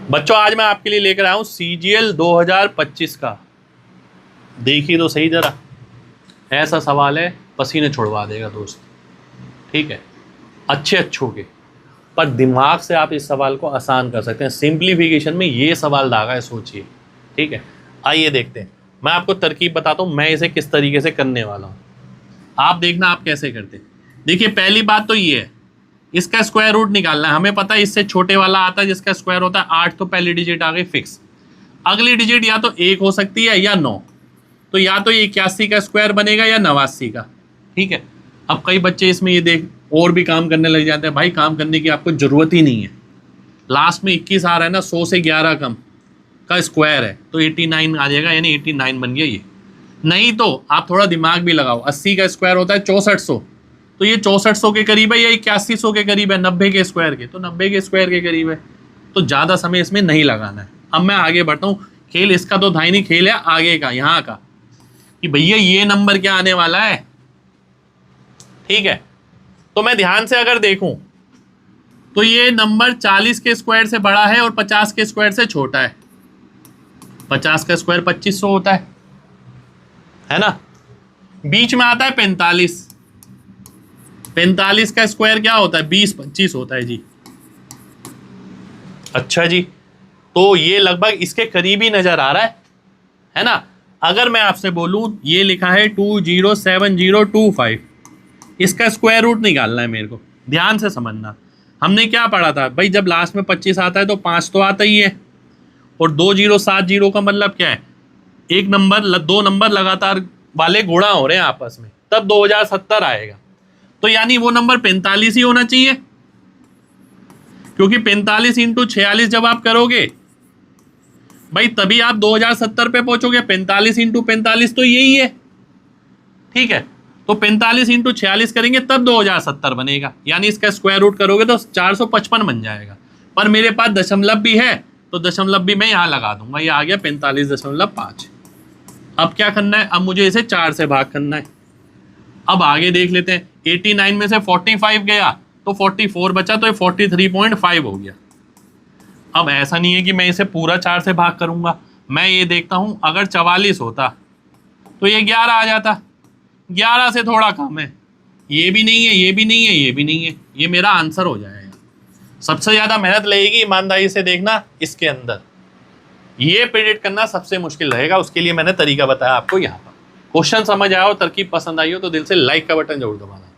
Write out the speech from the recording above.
बच्चों आज मैं आपके लिए लेकर आया हूं CGL 2025 का। देखिए तो सही जरा, ऐसा सवाल है पसीने छुड़वा देगा दोस्त। ठीक है, अच्छों के, पर दिमाग से आप इस सवाल को आसान कर सकते हैं। सिंप्लीफिकेशन में ये सवाल दागा है, सोचिए। ठीक है, आइए देखते हैं। मैं आपको तरकीब बताता हूं, मैं इसे किस तरीके से करने वाला हूं, आप देखना आप कैसे करते हैं। देखिए पहली बात तो ये है, इसका स्क्वायर रूट निकालना है। हमें पता है इससे छोटे वाला आता है जिसका स्क्वायर होता है 8, तो पहली डिजिट आ गई फिक्स। अगली डिजिट या तो 1 हो सकती है या 9, तो या तो ये 81 का स्क्वायर बनेगा या 89 का। ठीक है, अब कई बच्चे इसमें ये देख और भी काम करने लग जाते हैं। भाई काम करने की आपको जरूरत ही नहीं है, लास्ट में 21 आ रहा है ना, 100 से 11 कम का स्क्वायर है तो 89 आ जाएगा, यानी 89 बन गया ये। नहीं तो आप थोड़ा दिमाग भी लगाओ, 80 का स्क्वायर होता है 6400, तो ये 6400 के करीब है या 8100 के करीब है 90 के स्क्वायर के, तो 90 के स्क्वायर के करीब है। तो ज़्यादा समय इसमें नहीं लगाना है। अब मैं आगे बढ़ता हूँ। खेल इसका तो था ही नहीं, खेल है आगे का, यहाँ का, कि भैया ये नंबर क्या आने वाला है। ठीक है, तो मैं ध्यान से अगर देखूं तो ये नंबर 40 के स्क्वायर से बड़ा है और 50 के स्क्वायर से छोटा है। 50 का स्क्वायर 2500 होता है ना। बीच में आता है 45, 45 का स्क्वायर क्या होता है 20, 25 होता है जी। अच्छा जी, तो ये लगभग इसके करीब ही नजर आ रहा है ना। अगर मैं आपसे बोलूं ये लिखा है 207025, इसका स्क्वायर रूट निकालना है मेरे को। ध्यान से समझना, हमने क्या पढ़ा था भाई, जब लास्ट में 25 आता है तो 5 तो आता ही है, और 2070 का मतलब क्या है, एक नंबर, दो नंबर लगातार वाले गुणा हो रहे हैं आपस में, तब 2070 आएगा। तो यानी वो नंबर 45 ही होना चाहिए, क्योंकि 45 इंटू 46 जब आप करोगे भाई तभी आप 2070 पे पहुंचोगे। 45 इंटू 45 तो यही है। ठीक है, तो 45 इंटू 46 करेंगे तब 2070 बनेगा, यानी इसका स्क्वायर रूट करोगे तो 455 बन जाएगा। पर मेरे पास दशमलव भी है तो दशमलव भी मैं यहाँ लगा दूंगा, ये आ गया 45.5। अब क्या करना है, अब मुझे इसे 4 से भाग करना है। अब आगे देख लेते हैं, 89 में से 45 गया तो 44 बचा, तो ये 43.5 हो गया। अब ऐसा नहीं है कि मैं इसे पूरा 4 से भाग करूंगा, मैं ये देखता हूं अगर 44 होता तो ये 11 आ जाता, 11 से थोड़ा कम है, ये भी नहीं है, ये भी नहीं है, ये भी नहीं है, ये मेरा आंसर हो जाएगा। सबसे ज़्यादा मेहनत लगेगी ईमानदारी से देखना इसके अंदर, ये प्रेडिक्ट करना सबसे मुश्किल रहेगा। उसके लिए मैंने तरीका बताया आपको यहाँ पर। क्वेश्चन समझ आया हो, तरकीब पसंद आई हो तो दिल से लाइक का बटन जरूर दबाना।